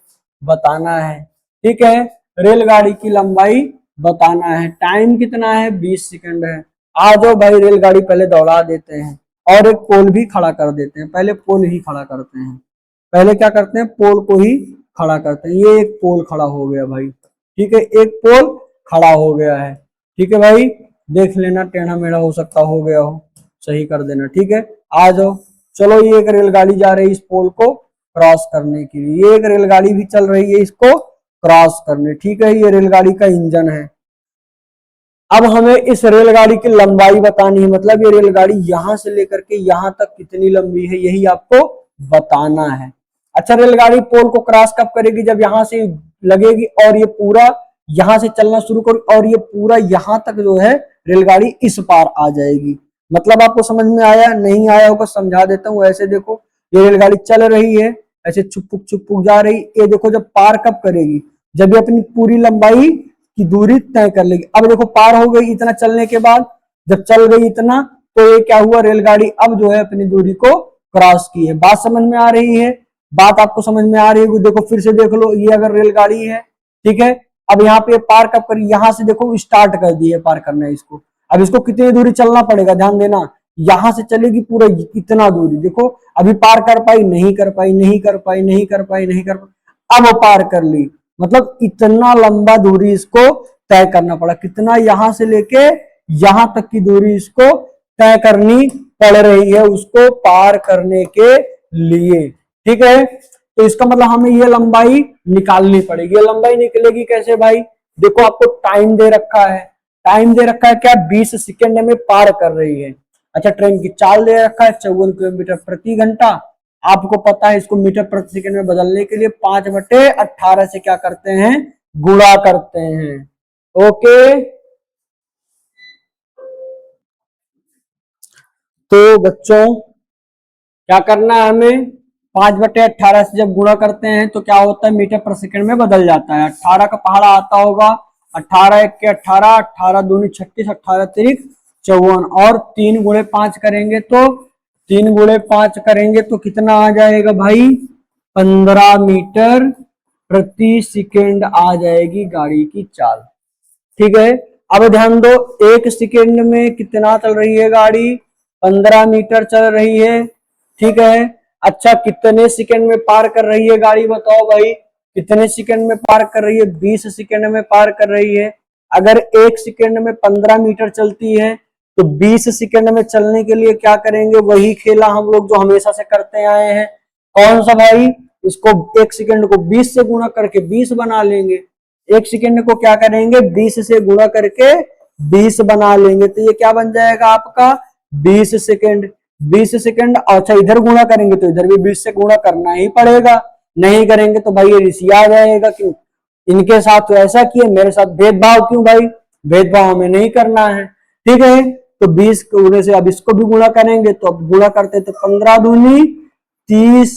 बताना है। ठीक है, रेलगाड़ी की लंबाई बताना है। टाइम कितना है, 20 सेकंड है। आ जाओ भाई, रेलगाड़ी पहले दौड़ा देते हैं और एक पोल भी खड़ा कर देते हैं। पहले पोल ही खड़ा करते हैं, पहले क्या करते हैं, पोल को ही खड़ा करते हैं। ये एक पोल खड़ा हो गया भाई, ठीक है, एक पोल खड़ा हो गया है, ठीक है भाई। देख लेना, टेढ़ा मेढ़ा हो सकता हो गया हो, सही कर देना, ठीक है। आ जाओ, चलो ये एक रेलगाड़ी जा रही है इस पोल को क्रॉस करने के लिए, ये एक रेलगाड़ी भी चल रही है इसको क्रॉस करने, ठीक है। ये रेलगाड़ी का इंजन है। अब हमें इस रेलगाड़ी की लंबाई बतानी है, मतलब ये रेलगाड़ी यहां से लेकर के यहां तक कितनी लंबी है, यही आपको बताना है। अच्छा, रेलगाड़ी पोल को क्रॉस कब करेगी, जब यहां से लगेगी और ये पूरा यहां से चलना शुरू कर, और ये पूरा यहां तक जो है रेलगाड़ी इस पार आ जाएगी। मतलब आपको समझ में आया, नहीं आया होगा समझा देता हूँ। ऐसे देखो, ये रेलगाड़ी चल रही है, ऐसे छुपुक जा रही, ये देखो जब पार कब करेगी, जब ये अपनी पूरी लंबाई की दूरी तय कर लेगी। अब देखो पार हो गई इतना चलने के बाद, जब चल गई इतना, तो ये क्या हुआ, रेलगाड़ी अब जो है अपनी दूरी को क्रॉस की है। बात समझ में आ रही है, बात आपको समझ में आ रही है। देखो फिर से देख लो, ये अगर रेलगाड़ी है, ठीक है, अब यहाँ पे पार कब करी, यहां से देखो स्टार्ट कर दी है पार करना है इसको। अब इसको कितनी दूरी चलना पड़ेगा, ध्यान देना, यहां से चलेगी पूरा इतना दूरी, देखो अभी पार कर पाई, नहीं कर पाई, नहीं कर पाई, नहीं कर पाई, नहीं कर पाई, अब पार कर ली। मतलब इतना लंबा दूरी इसको तय करना पड़ा, कितना, यहां से लेके यहां तक की दूरी इसको तय करनी पड़ रही है उसको पार करने के लिए, ठीक है। तो इसका मतलब हमें ये लंबाई निकालनी पड़ेगी। ये लंबाई निकलेगी कैसे भाई, देखो आपको टाइम दे रखा है, टाइम दे रखा है क्या, 20 सेकेंड में पार कर रही है। अच्छा, ट्रेन की चाल दे रखा है 54 किलोमीटर प्रति घंटा। आपको पता है इसको मीटर प्रति सेकंड में बदलने के लिए 5/18 से क्या करते हैं, गुणा करते हैं। ओके, तो बच्चों क्या करना है हमें, 5/18 से जब गुणा करते हैं तो क्या होता है, मीटर प्रति सेकंड में बदल जाता है। 18 का पहाड़ा आता होगा, 18 एक के 18, 18 दूनी 36, 18 तिरिक 54, और 3 गुणे 5 करेंगे तो 3 गुणे 5 करेंगे तो कितना आ जाएगा भाई, 15 मीटर प्रति सेकंड आ जाएगी गाड़ी की चाल, ठीक है। अब ध्यान दो, एक सेकंड में कितना चल रही है गाड़ी, 15 मीटर चल रही है, ठीक है। अच्छा, कितने सेकंड में पार कर रही है गाड़ी, बताओ भाई, कितने सेकंड में पार कर रही है, 20 सेकंड में पार कर रही है। अगर एक सेकंड में 15 मीटर चलती है तो 20 सेकंड में चलने के लिए क्या करेंगे, वही खेला हम लोग जो हमेशा से करते आए हैं। कौन सा भाई, इसको एक सेकंड को 20 से गुणा करके 20 बना लेंगे, एक सेकंड को क्या करेंगे 20 से गुणा करके 20 बना लेंगे, तो ये क्या बन जाएगा आपका 20 सेकंड। 20 सेकंड, अच्छा इधर गुणा करेंगे तो इधर भी 20 से गुणा करना ही पड़ेगा, नहीं करेंगे तो भाई ये ऋषि आ जाएगा। क्यों, इनके साथ तो ऐसा किए, मेरे साथ भेदभाव क्यों भाई, भेदभाव हमें नहीं करना है, ठीक है। तो 20 गुणे से अब इसको भी गुणा करेंगे, तो अब गुणा करते तो 15 दूनी 30,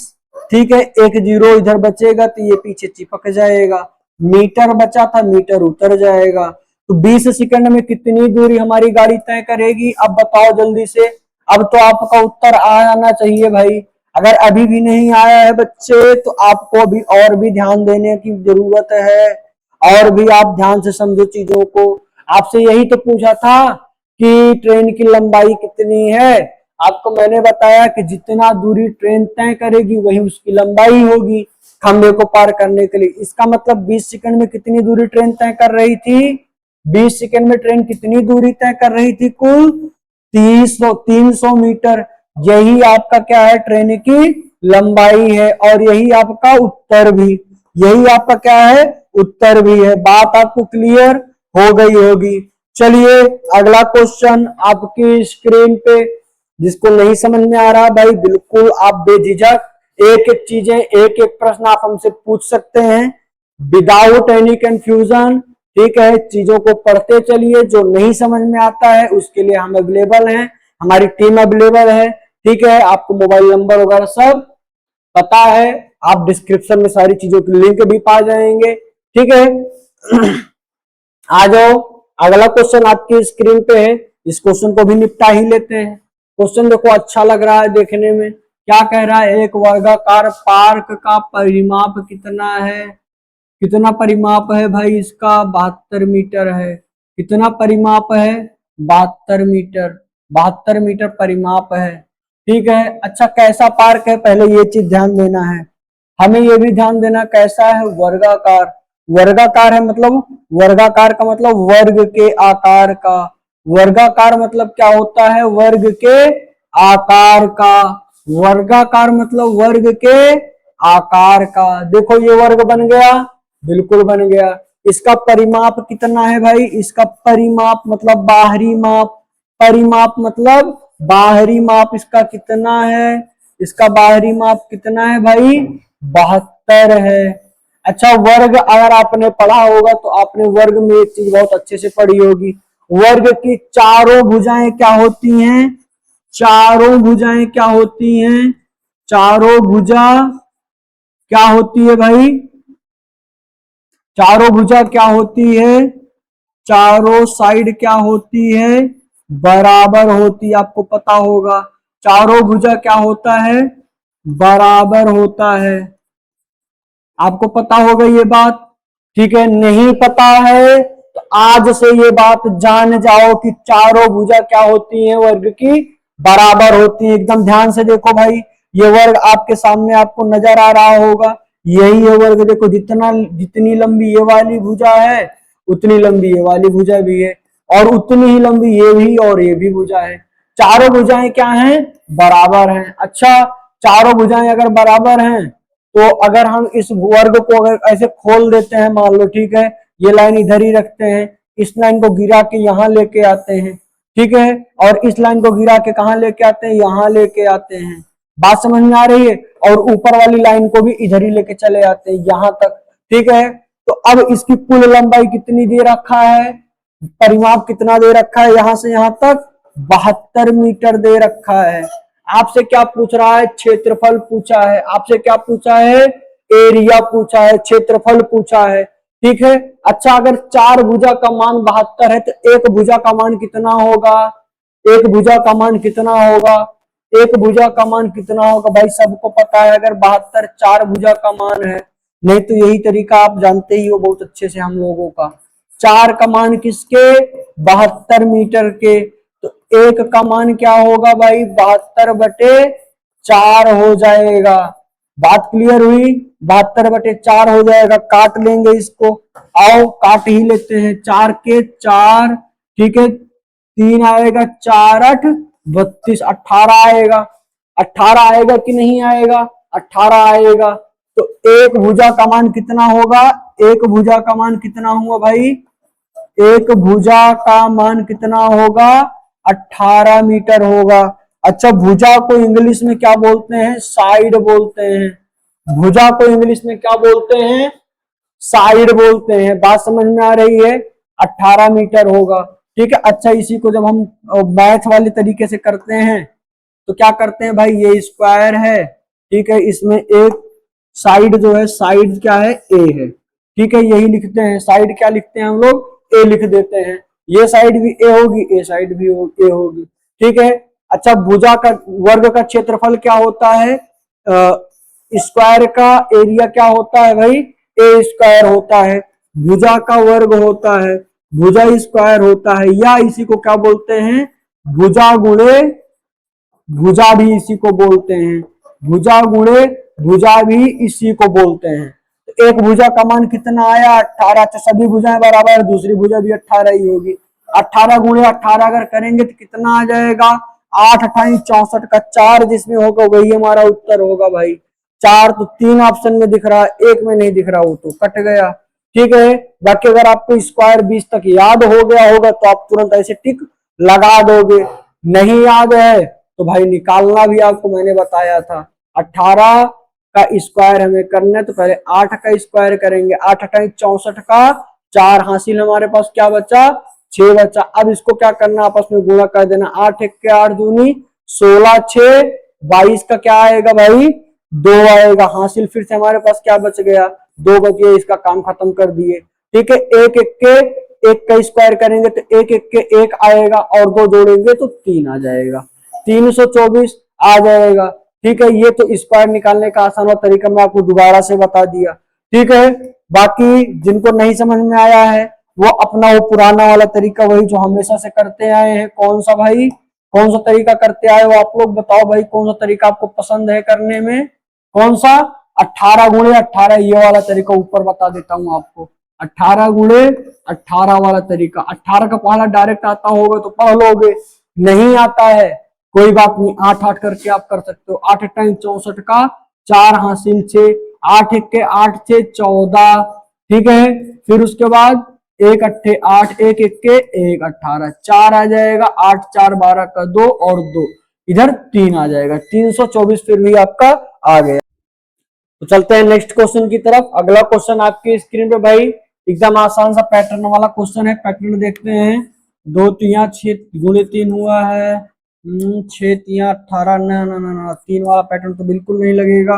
ठीक है, एक जीरो इधर बचेगा तो ये पीछे चिपक जाएगा, मीटर बचा था, मीटर उतर जाएगा। तो 20 सेकंड में कितनी दूरी हमारी गाड़ी तय करेगी, अब बताओ जल्दी से। अब तो आपका उत्तर आना चाहिए भाई, अगर अभी भी नहीं आया है बच्चे तो आपको अभी और भी ध्यान देने की जरूरत है, और भी आप ध्यान से समझो चीजों को। आपसे यही तो पूछा था कि ट्रेन की लंबाई कितनी है, आपको मैंने बताया कि जितना दूरी ट्रेन तय करेगी वही उसकी लंबाई होगी खंबे को पार करने के लिए। इसका मतलब 20 सेकंड में कितनी दूरी ट्रेन तय कर रही थी, 20 सेकंड में ट्रेन कितनी दूरी तय कर रही थी, कुल 300 मीटर। यही आपका क्या है, ट्रेन की लंबाई है, और यही आपका उत्तर भी, यही आपका क्या है, उत्तर भी है। बात आपको क्लियर हो गई होगी। चलिए अगला क्वेश्चन आपकी स्क्रीन पे, जिसको नहीं समझ में आ रहा भाई बिल्कुल आप बेझिझक एक एक चीजें, एक एक प्रश्न आप हमसे पूछ सकते हैं विदाउट एनी कंफ्यूजन, ठीक है। चीजों को पढ़ते चलिए, जो नहीं समझ में आता है उसके लिए हम अवेलेबल हैं, हमारी टीम अवेलेबल है, ठीक है। आपको मोबाइल नंबर वगैरह सब पता है, आप डिस्क्रिप्शन में सारी चीजों की लिंक भी पा जाएंगे, ठीक है। आ जाओ, अगला क्वेश्चन आपकी स्क्रीन पे है, इस क्वेश्चन को भी निपटा ही लेते हैं। क्वेश्चन देखो अच्छा लग रहा है देखने में, क्या कह रहा है, एक वर्गाकार पार्क का परिमाप कितना है, कितना परिमाप है भाई इसका, 72 मीटर है। कितना परिमाप है, 72 मीटर। 72 मीटर परिमाप है। ठीक है। अच्छा कैसा पार्क है, पहले ये चीज ध्यान देना है। हमें ये भी ध्यान देना कैसा है, वर्गाकार। वर्गाकार है मतलब, वर्गाकार का मतलब वर्ग के आकार का। वर्गाकार मतलब क्या होता है, वर्ग के आकार का। वर्गाकार मतलब वर्ग के आकार का। देखो ये वर्ग बन गया, बिल्कुल बन गया। इसका परिमाप कितना है भाई, इसका परिमाप मतलब बाहरी माप। परिमाप मतलब बाहरी माप इसका कितना है, इसका बाहरी माप कितना है भाई, 72 है। अच्छा वर्ग अगर आपने पढ़ा होगा तो आपने वर्ग में एक चीज बहुत अच्छे से पढ़ी होगी, वर्ग की चारों भुजाएं क्या होती हैं, चारों भुजाएं क्या होती हैं, चारों भुजा क्या होती है भाई, चारों भुजा क्या होती है, चारों साइड क्या होती है, बराबर होती है। आपको पता होगा चारों भुजा क्या होता है, बराबर होता है। आपको पता होगा ये बात। ठीक है, नहीं पता है तो आज से ये बात जान जाओ कि चारों भुजा क्या होती है, वर्ग की बराबर होती है। एकदम ध्यान से देखो भाई, ये वर्ग आपके सामने आपको नजर आ रहा होगा, यही है वर्ग। देखो जितना जितनी लंबी ये वाली भुजा है उतनी लंबी ये वाली भुजा भी है, और उतनी ही लंबी ये भी और ये भी भुजा है। चारों भुजाएं क्या हैं, बराबर हैं। अच्छा चारों भुजाएं अगर बराबर हैं तो अगर हम इस वर्ग को अगर ऐसे खोल देते हैं, मान लो ठीक है, ये लाइन इधर ही रखते हैं, इस लाइन को गिरा के यहाँ लेके आते हैं, ठीक है, और इस लाइन को गिरा के कहाँ लेके आते हैं, यहाँ लेके आते हैं। बात समझ में आ रही है। और ऊपर वाली लाइन को भी इधर ही लेके चले आते हैं यहाँ तक। ठीक है, तो अब इसकी कुल लंबाई कितनी दे रखा है, परिमाप कितना दे रखा है, यहां से यहां तक 72 मीटर दे रखा है। आपसे क्या पूछ रहा है, क्षेत्रफल पूछा है। आपसे क्या पूछा है, एरिया पूछा है, क्षेत्रफल पूछा है। ठीक है। अच्छा अगर चार भुजा का मान 72 है तो एक भुजा का मान कितना होगा, एक भुजा का मान कितना होगा, एक भुजा का मान कितना होगा भाई, सबको पता है। अगर 72 चार भुजा का मान है, नहीं तो यही तरीका आप जानते ही हो बहुत अच्छे से हम लोगों का। चार का मान किसके, 72 मीटर के। तो एक का मान क्या होगा भाई, 72/4 हो जाएगा। बात क्लियर हुई, 72/4 हो जाएगा। काट लेंगे इसको, आओ काट ही लेते हैं। 4 के 4, ठीक है, 3 आएगा, 4 8 32, 18 आएगा। 18 आएगा कि नहीं आएगा, 18 आएगा। तो एक भुजा का मान कितना होगा, एक भुजा का मान कितना हुआ भाई, एक भुजा का मान कितना होगा, 18 मीटर होगा। अच्छा भुजा को इंग्लिश में क्या बोलते हैं, साइड बोलते हैं। भुजा को इंग्लिश में क्या बोलते हैं, साइड बोलते हैं। बात समझ में आ रही है, 18 मीटर होगा। ठीक है। अच्छा इसी को जब हम मैथ वाले तरीके से करते हैं तो क्या करते हैं भाई, ये स्क्वायर है, ठीक है, इसमें एक साइड जो है, साइड क्या है, ए है। ठीक है, यही लिखते हैं, साइड क्या लिखते हैं हम लोग, ए लिख देते हैं। ये साइड भी ए होगी, ए साइड भी ए होगी। ठीक है। अच्छा भुजा का वर्ग का क्षेत्रफल क्या होता है, स्क्वायर का एरिया क्या होता है भाई, ए स्क्वायर होता है। भुजा का वर्ग होता है, भुजा स्क्वायर होता है, या इसी को क्या बोलते हैं, भुजा गुणे भुजा भी इसी को बोलते हैं। भुजा गुणे भुजा भी इसी को बोलते हैं। तो एक भुजा का मान कितना आया, 18। तो सभी भुजाएं बराबर, दूसरी भुजा भी 18 ही होगी। 18 गुणे 18 अगर करेंगे तो कितना आ जाएगा, 8 28 64 का 4 जिसमें होगा वही हमारा उत्तर होगा भाई। 4 तो 3 ऑप्शन में दिख रहा है, एक में नहीं दिख रहा, वो तो कट गया। ठीक है। बाकी अगर आपको स्क्वायर 20 तक याद हो गया होगा तो आप तुरंत ऐसे टिक लगा दोगे। नहीं याद है तो भाई निकालना भी आपको मैंने बताया था। 18 का स्क्वायर हमें करना है तो पहले 8 का स्क्वायर करेंगे, 8 28 64 का 4 हासिल, हमारे पास क्या बचा, 6 बचा। अब इसको क्या करना, आपस में गुणा कर देना, 8 1 के 8 दूनी 16, 6 22 का क्या आएगा भाई, 2 आएगा। हासिल फिर से हमारे पास क्या बच गया, 2 बच गया। इसका काम खत्म कर दिए। ठीक है। एक एक के एक का स्क्वायर करेंगे तो एक एक के एक आएगा, और 2 जोड़ेंगे तो 3 आ जाएगा, 324 आ जाएगा। ठीक है। ये तो स्क्वायर निकालने का आसान तरीका मैं आपको दोबारा से बता दिया। ठीक है। बाकी जिनको नहीं समझ में आया है वो अपना वो पुराना वाला तरीका, वही जो हमेशा से करते आए हैं। कौन सा भाई, कौन सा तरीका करते आए हो आप लोग, बताओ भाई कौन सा तरीका आपको पसंद है करने में, कौन सा? 18 × 18, ये वाला तरीका ऊपर बता देता हूं आपको। 18 × 18 वाला तरीका। 18 का पहला डायरेक्ट आता होगा तो पढ़ लोगे, नहीं आता है कोई बात नहीं, 8 8 करके आप कर सकते हो। 8 टाइम 64 का 4 हासिल 6, 8 1 के 8 6 14, ठीक है। फिर उसके बाद 1 8 8, 1 1 के 1 18, 4 आ जाएगा, 8 4 12 का 2 और 2, इधर 3 आ जाएगा, 324 फिर भी आपका आ गया। तो चलते हैं नेक्स्ट क्वेश्चन की तरफ। अगला क्वेश्चन आपकी स्क्रीन पे भाई एकदम आसान सा पैटर्न वाला क्वेश्चन है। पैटर्न देखते हैं। 2 3 6 × 3 हुआ है, 6 3 18, ना ना ना ना, 3 वाला पैटर्न तो बिल्कुल नहीं लगेगा।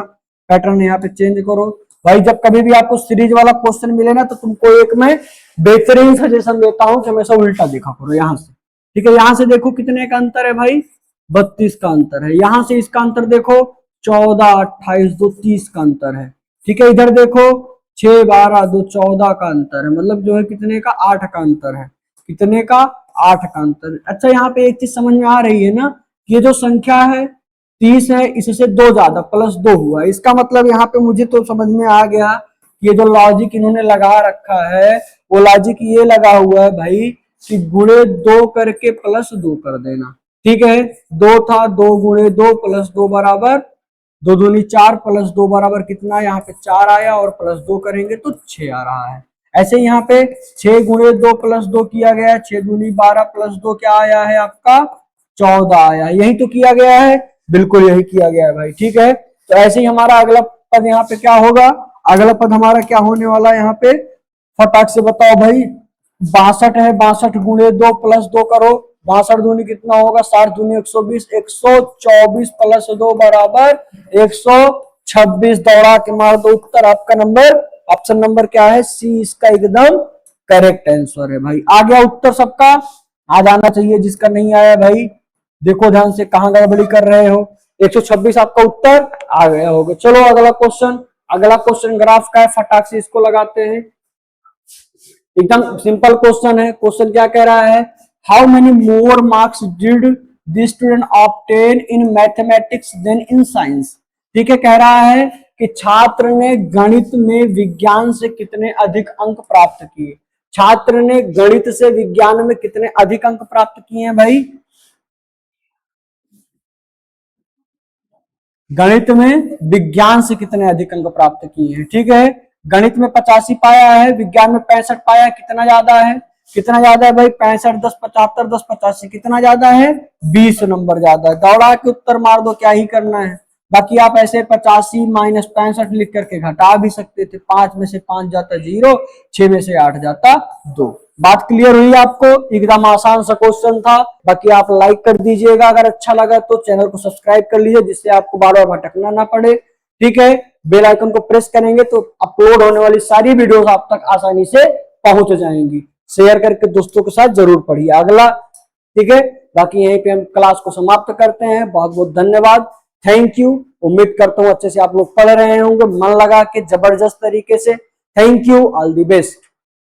पैटर्न यहाँ पे चेंज करो भाई। जब कभी भी आपको सीरीज वाला क्वेश्चन मिले ना, तो तुमको एक मैं बेहतरीन सजेशन देता हूँ कि हमेशा उल्टा देखा करो यहाँ से, ठीक है। यहाँ से देखो कितने का अंतर है भाई, 32 का अंतर है। यहाँ से इसका अंतर देखो, 14 28 2 30 का अंतर है, ठीक है। इधर देखो 6 12 2 14 का अंतर है, मतलब जो है कितने का, 8 का अंतर है। कितने का, 8 का अंतर। अच्छा यहाँ पे एक चीज समझ में आ रही है ना, ये जो संख्या है 30 है, इससे 2 ज्यादा प्लस 2 हुआ। इसका मतलब यहाँ पे मुझे तो समझ में आ गया, ये जो लॉजिक इन्होंने लगा रखा है वो लॉजिक ये लगा हुआ है भाई कि गुणे 2 करके प्लस 2 कर देना, ठीक है। 2 था, 2 × 2 प्लस 2 बराबर 2 दूनी 4 प्लस 2 बराबर कितना, यहाँ पे 4 आया और प्लस 2 करेंगे तो 6 आ रहा है। ऐसे यहाँ पे 6 × 2 प्लस 2 किया गया है, 6 दूनी 12 प्लस 2 क्या आया है आपका, 14 आया। यही तो किया गया है, बिल्कुल यही किया गया है भाई, ठीक है। तो ऐसे ही हमारा अगला पद यहाँ पे क्या होगा, अगला पद हमारा क्या होने वाला है यहाँ पे, फटाक से बताओ भाई। 62 है, 62 × 2 प्लस 2 करो, 62 दूनी कितना होगा, 60 दूनी 120, 124 प्लस 2 बराबर 126। दौड़ा के मार दो उत्तर, आपका नंबर ऑप्शन नंबर क्या है, सी इसका एकदम करेक्ट आंसर है भाई। आ गया उत्तर सबका, आ जाना चाहिए, जिसका नहीं आया भाई देखो ध्यान से कहां गड़बड़ी कर रहे हो। 126 आपका उत्तर आ गया होगा। चलो अगला क्वेश्चन, अगला क्वेश्चन ग्राफ का है, फटाक से इसको लगाते हैं। एकदम सिंपल क्वेश्चन है। क्वेश्चन क्या कह रहा है, how many more marks did the student obtain in mathematics than in science. ठीक है, कह रहा है कि छात्र ने गणित में विज्ञान से कितने अधिक अंक प्राप्त किए। छात्र ने गणित से विज्ञान में कितने अधिक अंक प्राप्त किए हैं भाई, गणित में विज्ञान से कितने अधिक अंक प्राप्त किए हैं। ठीक है, गणित में 85 पाया है, विज्ञान में 65 पाया है। कितना ज्यादा है, कितना ज्यादा है भाई, 65 10 75 10 85, कितना ज्यादा है, 20 नंबर ज्यादा है। दौड़ा के उत्तर मार दो, क्या ही करना है। बाकी आप ऐसे 85 माइनस 65 लिख करके घटा भी सकते थे। 5 में से 5 जाता 0, 6 में से 8 जाता 2। बात क्लियर हुई आपको, एकदम आसान सा क्वेश्चन था। बाकी आप लाइक कर दीजिएगा, अगर अच्छा लगा तो चैनल को सब्सक्राइब कर लीजिए, जिससे आपको बार बार भटकना ना पड़े। ठीक है, बेल आइकन को प्रेस करेंगे तो अपलोड होने वाली सारी वीडियोस आप तक आसानी से पहुंच जाएंगी। शेयर करके दोस्तों के साथ जरूर पढ़िए अगला। ठीक है, बाकी यहीं पे हम क्लास को समाप्त करते हैं। बहुत बहुत धन्यवाद, थैंक यू। उम्मीद करता हूं अच्छे से आप लोग पढ़ रहे होंगे, मन लगा के जबरदस्त तरीके से। Thank you, all the best.